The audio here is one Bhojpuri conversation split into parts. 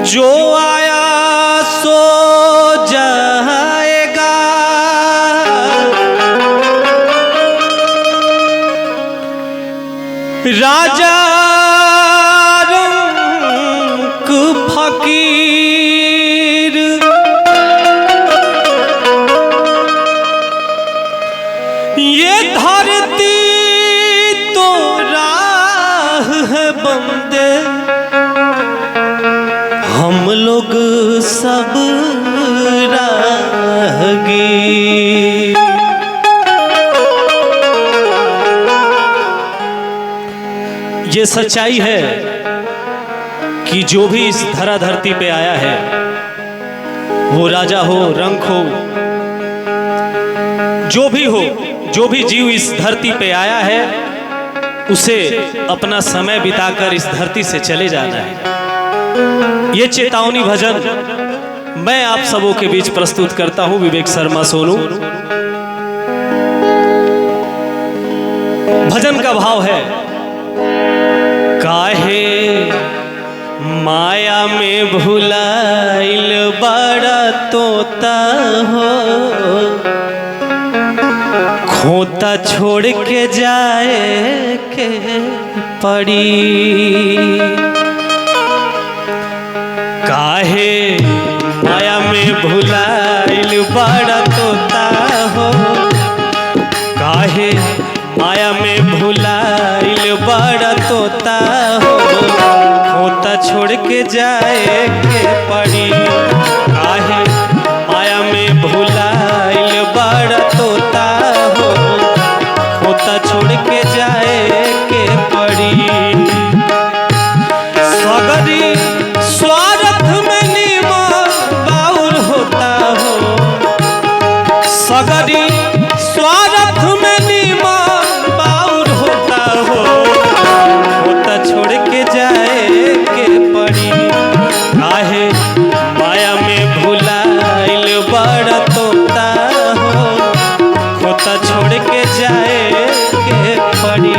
जो आया सो जाएगा, राजा रंक फकीर ये धरती तो राह है बंदे, हम लोग सब राहगीर। ये सच्चाई है कि जो भी इस धरा धरती पे आया है, वो राजा हो, रंक हो, जो भी जीव इस धरती पे आया है, उसे अपना समय बिताकर इस धरती से चले जाना है। ये चेतावनी भजन मैं आप सबों के बीच प्रस्तुत करता हूं, विवेक शर्मा सोनू। भजन का भाव है, काहे माया में भुलाइल बड़ा तोता हो, खोता छोड़ के जाए के पड़ी। काहे माया में भुलाइल बड़ा तोता हो, काहे माया में भुलाइल बड़ा तोता हो, खोता छोड़ के जाए के पड़ी। काहे माया में भुलाइल बड़ा तोता हो, खोता छोड़ के जाए के पड़ी। सगरी स्वार्थ में नीमन बाउर होता हो, सगरी स्वार्थ में नीमन बाउर होता हो, खोता छोड़ के जाए के पड़ी। काहे माया में भुलाइल बड़ा तोता हो, खोता छोड़ के जाए के पड़ी।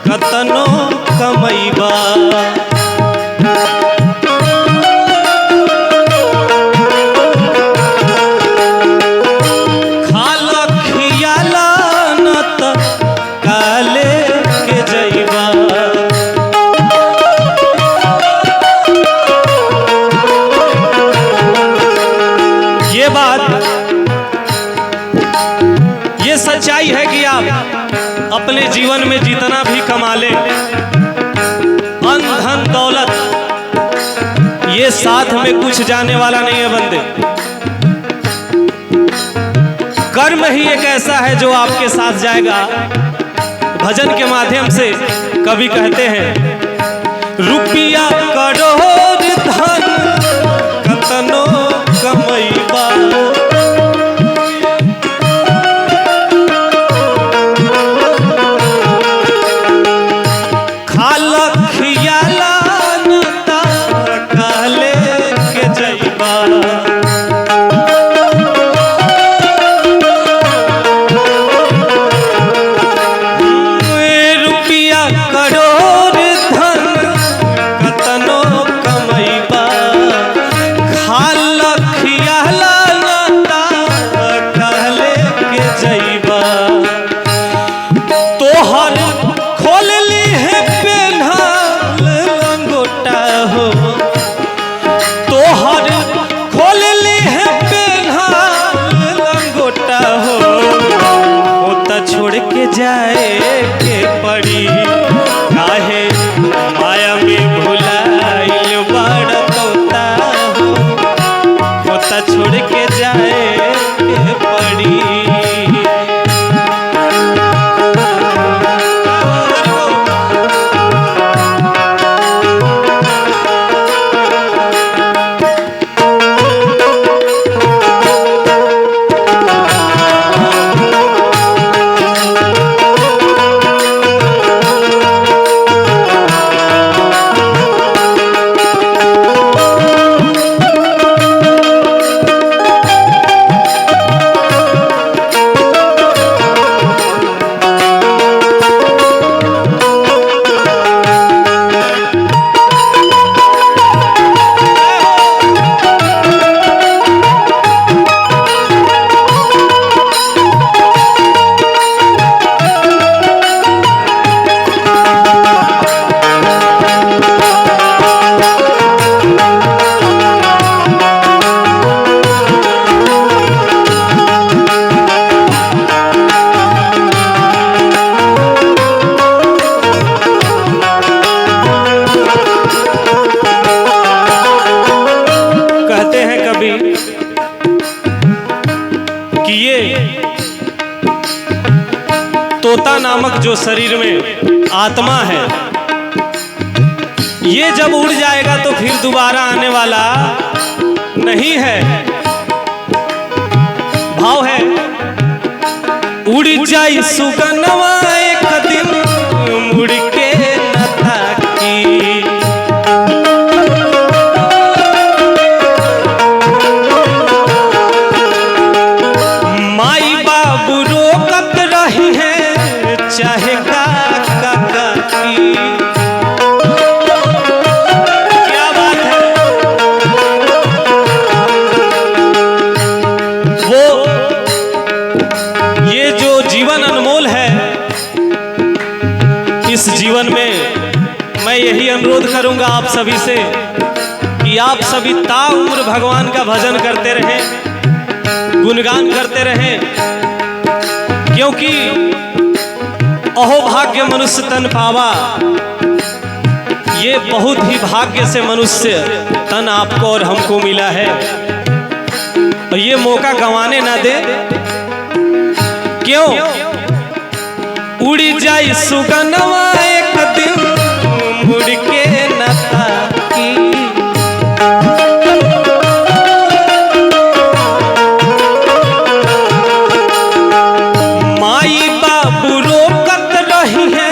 कतनो कमैबा खाला खियाला न त काले के जैबा। ये सच्चाई है कि आप अपने जीवन में जितना भी कमा ले, अन्न धन दौलत, ये साथ में कुछ जाने वाला नहीं है बंदे। कर्म ही एक ऐसा है जो आपके साथ जाएगा। भजन के माध्यम से कवि कहते हैं, रुपया करोड़ धन कतनो कमैबा, करोड़ धन कतनो तोहर खोल ली है पेन्हल लंगोटा हो, तोहर खोल ली है पेन्हल लंगोटा हो, वो तो छोड़ के जाए के पड़ी, काहे माया में भुलाइल बड़ तोता हो, वो तो छोड़ के जाए के पड़ी। कि ये तोता नामक जो शरीर में आत्मा है, ये जब उड़ जाएगा तो फिर दोबारा आने वाला नहीं है। भाव है, उड़ जाई सुगनवा एक दिन मुड़ के न ताकी, चाहे काका काकी। क्या बात है, वो ये जो जीवन अनमोल है, इस जीवन में मैं यही अनुरोध करूंगा आप सभी से कि आप सभी ताउम्र भगवान का भजन करते रहें, गुणगान करते रहें, क्योंकि अहो भाग्य मनुष्य तन पावा, ये बहुत ही भाग्य से मनुष्य तन आपको और हमको मिला है, और ये मौका गंवाने ना दे। क्यों? उड़ी जाई सुगनवा एक दिन मुड़ के न ताकी, माई बाबू रोकत रही है